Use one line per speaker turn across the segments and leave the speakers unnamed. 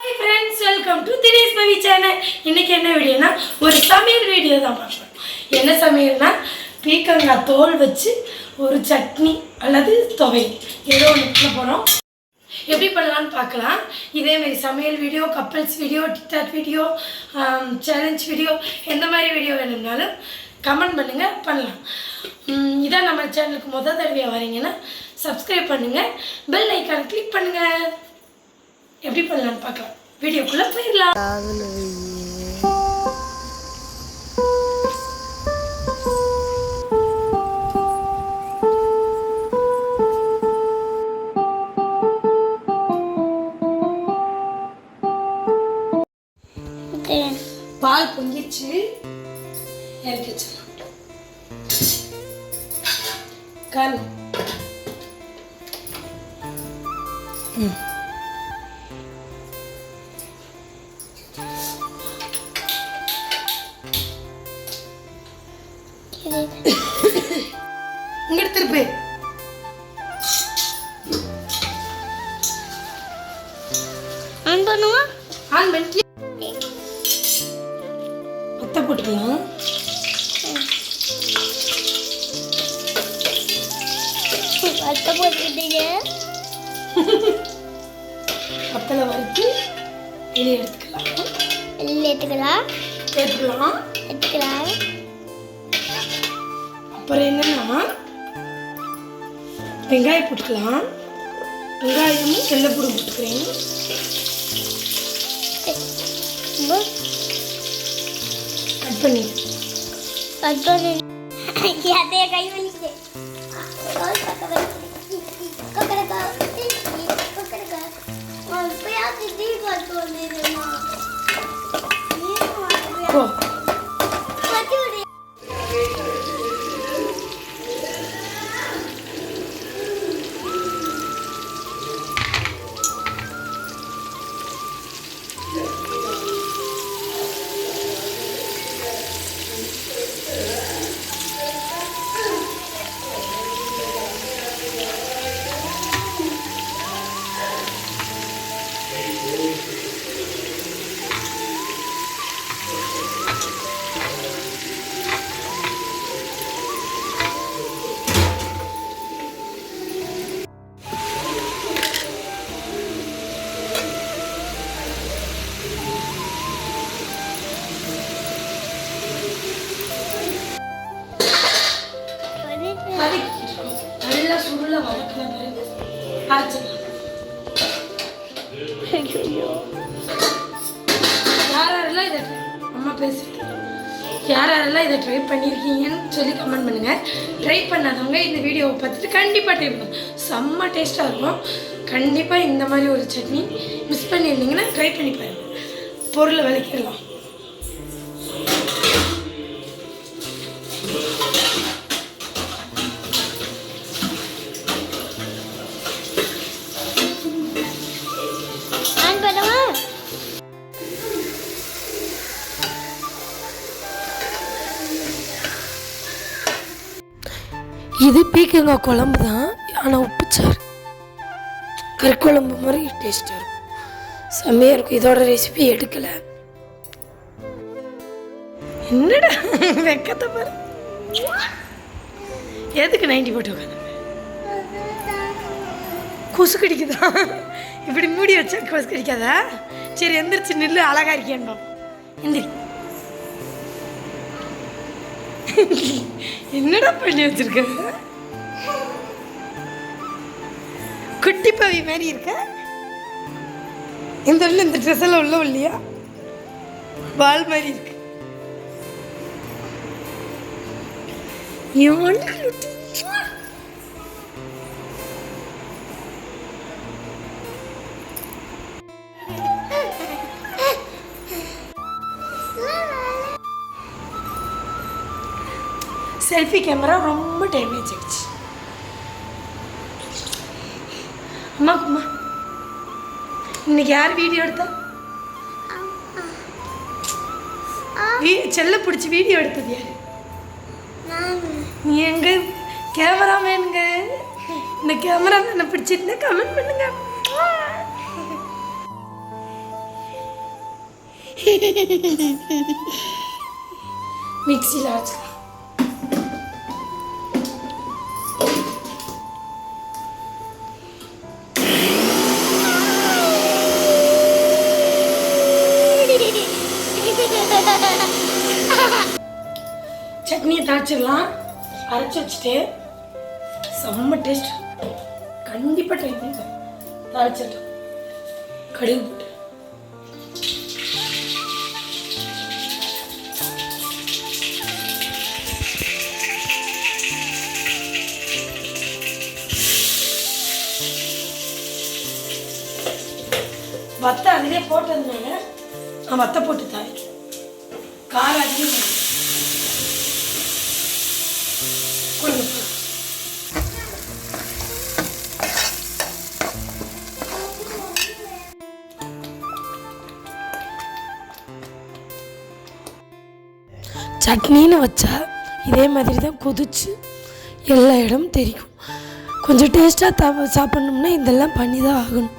Hi friends, welcome to Dinesh Baby channel. இன்னைக்கு என்ன வீடியோனா ஒரு சமையல் வீடியோ தான் பார்க்கலாம். என்ன சமையல்னா பீக்கங்காய் தோல் வச்சு ஒரு சட்னி அல்லது துவையல் ஏதோ ஒன்று பண்ண போகிறோம். எப்படி பண்ணலான்னு பார்க்கலாம். இதேமாதிரி சமையல் video, couples video, TikTok video, challenge video எந்த மாதிரி வீடியோ வேணும்னாலும் கமெண்ட் பண்ணுங்கள், பண்ணலாம். இதான் நம்ம சேனலுக்கு முதல் தடவையாக வரீங்கன்னா சப்ஸ்கிரைப் பண்ணுங்கள், பெல் ஐக்கானை கிளிக் பண்ணுங்கள். எப்படி பண்ணலான்னு பார்க்கலாம். வீடியோக்குள்ளே போயிடலாம். பால் பொங்கிச்சு, இறக்கி வச்சிடலாம். கல் இங்க திருப்பி ஆன் பண்ணுவா. ஆன் பண்ணி பத்த போட்டுக்கலாம். பத்த போட்டுக்கிட்டீங்க. பத்தல வறுத்து வெளியே எடுத்துக்கலாம். எடுத்துக்கலாம். அப்புறம் என்னன்னா வெங்காயம் போட்டுக்கலாம். வெங்காயமும் வெள்ளைப்பூடு போட்டுக்கிறேன். கட் பண்ணி அதே கை பண்ணிட்டு நல்லா சுருள வதக்கின பிறகு அரைச்சிடலாம். யாரெல்லாம் இதை அம்மா பேசிட்டு யாரெல்லாம் இதை ட்ரை பண்ணியிருக்கீங்கன்னு சொல்லி கமெண்ட் பண்ணுங்கள். ட்ரை பண்ணாதவங்க இந்த வீடியோவை பார்த்துட்டு கண்டிப்பாக ட்ரை பண்ணுங்க. செம்ம டேஸ்ட்டாக இருக்கும். கண்டிப்பாக இந்த மாதிரி ஒரு சட்னி மிஸ் பண்ணியிருந்தீங்கன்னா ட்ரை பண்ணி பாருங்கள். பொருளை விளக்கிடலாம். இது பீக்கங்காய் குழம்பு தான், ஆனால் உப்புச்சாறு கறிக்குழம்பு மாதிரி டேஸ்ட்டாக இருக்கும். செம்மையாக இருக்கும். இதோட ரெசிபி எடுக்கலை. என்னடா வெக்கத்தை பாரு. எதுக்கு 90 போட்டு உட்காந்து கொசு கடிக்குதா? இப்படி மூடி வச்சா கொசு கடிக்காதா? சரி எந்திரிச்சு நில்லு, அழகா இருக்கியான்னு பாப்போம். எந்திரி. என்னடா பண்ணி வச்சிருக்க? குட்டி பவி மாதிரி இருக்க. இந்த ட்ரெஸ் எல்லாம் உள்ள இல்லையா? பால் மாதிரி இருக்கு. செல்ஃபி கேமரா ரொம்ப டேமேஜ் ஆகிடுச்சு. அம்மா இன்னைக்கு யார் வீடியோ எடுத்தா? செல்ல பிடிச்சி வீடியோ எடுத்தது யாரு? நீ எங்க கேமராமேனுங்க? இந்த கேமராமேனை பிடிச்சிருந்தா கமெண்ட் பண்ணுங்க. மிக்சியில் அரைச்சிக்கலாம். சட்னியை தாளிச்சிடலாம். அரைச்சி வச்சுட்டு செம்ம டேஸ்ட். கண்டிப்பாக ட்ரை பண்ணி தாளிச்சிடலாம். கடுகு போட்டு வத்தை அதிலே போட்டதுனால நான் வத்தை போட்டு தாளிக்கிறேன். காரம் அதிகம் கொஞ்சம் சட்னின்னு வச்சா இதே மாதிரி தான் கொதிச்சு எல்லா இடமும் தெரியும். கொஞ்சம் டேஸ்ட்டாக சாப்பிட்ணும்னா இதெல்லாம் பண்ணி தான் ஆகணும்.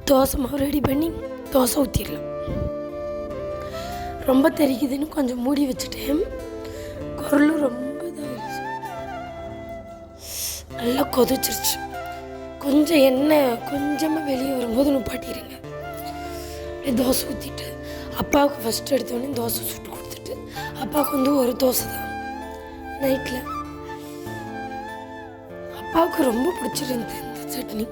தோசை மாவு ரெடி பண்ணி தோசை ஊற்றிடலாம். ரொம்ப தெரிக்குதுன்னு கொஞ்சம் மூடி வச்சுட்டேன். குரலும் ரொம்ப இதாகிடுச்சு. நல்லா கொதிச்சிருச்சு. கொஞ்சம் எண்ணெய் கொஞ்சமாக வெளியே வரும்போது நிப்பாட்டிடுங்க. அப்படியே தோசை ஊற்றிட்டு அப்பாவுக்கு ஃபஸ்ட்டு எடுத்தோடனே தோசை சுட்டு கொடுத்துட்டு அப்பாவுக்கு வந்து ஒரு தோசை தான் நைட்டில். அப்பாவுக்கு ரொம்ப பிடிச்சிருந்தது இந்த சட்னி.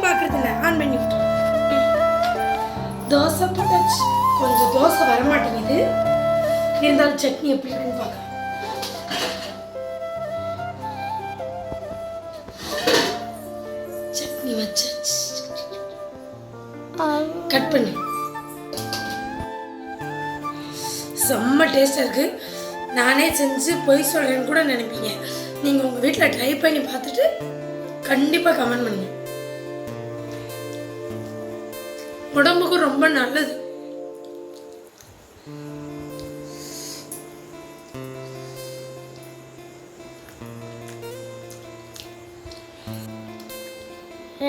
பார்க்கறதில்ல ஆன் பண்ணி விட்டு தோசை போட்டாச்சு. கொஞ்சம் தோசை வரமாட்டேங்குது. இருந்தாலும் சட்னி எப்படி இருக்குன்னு பார்க்கலாம். சட்னி வச்சாச்சு. கட் பண்ணு. செம்ம டேஸ்டாக இருக்கு. நானே செஞ்சு பொய் சொல்கிறேன்னு கூட நினைப்பீங்க. நீங்கள் உங்கள் வீட்டில் ட்ரை பண்ணி பார்த்துட்டு கண்டிப்பாக கமெண்ட் பண்ணுங்க. உடம்புக்கு ரொம்ப நல்லது.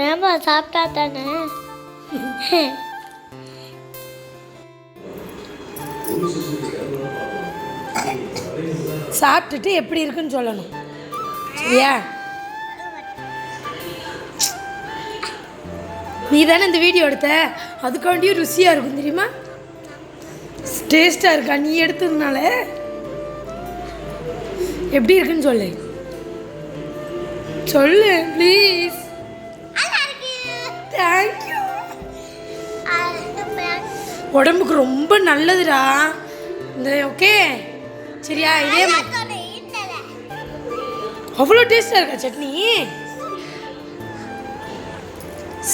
ஏமா சாப்பிட்டா தானே.
சாப்பிட்டுட்டு எப்படி இருக்குன்னு சொல்லணும். சரியா? நீ தானே இந்த வீடியோ எடுத்த, அதுக்காண்டியும் ருசியாக இருக்கும் தெரியுமா? டேஸ்ட்டாக இருக்கா? நீ எடுத்ததுனால எப்படி இருக்குன்னு சொல்லு. சொல்லு ப்ளீஸ். தேங்க்யூ. உடம்புக்கு ரொம்ப நல்லதுடா இந்த. ஓகே சரியா? இதே அவ்வளோ டேஸ்டாக இருக்கா சட்னி?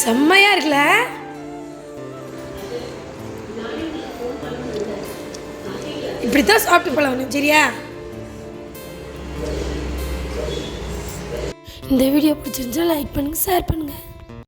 செம்மையாக இருக்குல்ல? இப்படித்தான் சாப்பிட்டு பழகணும். சரியா? இந்த வீடியோ பிடிச்சிருந்தா லைக் பண்ணுங்கள், ஷேர் பண்ணுங்கள்.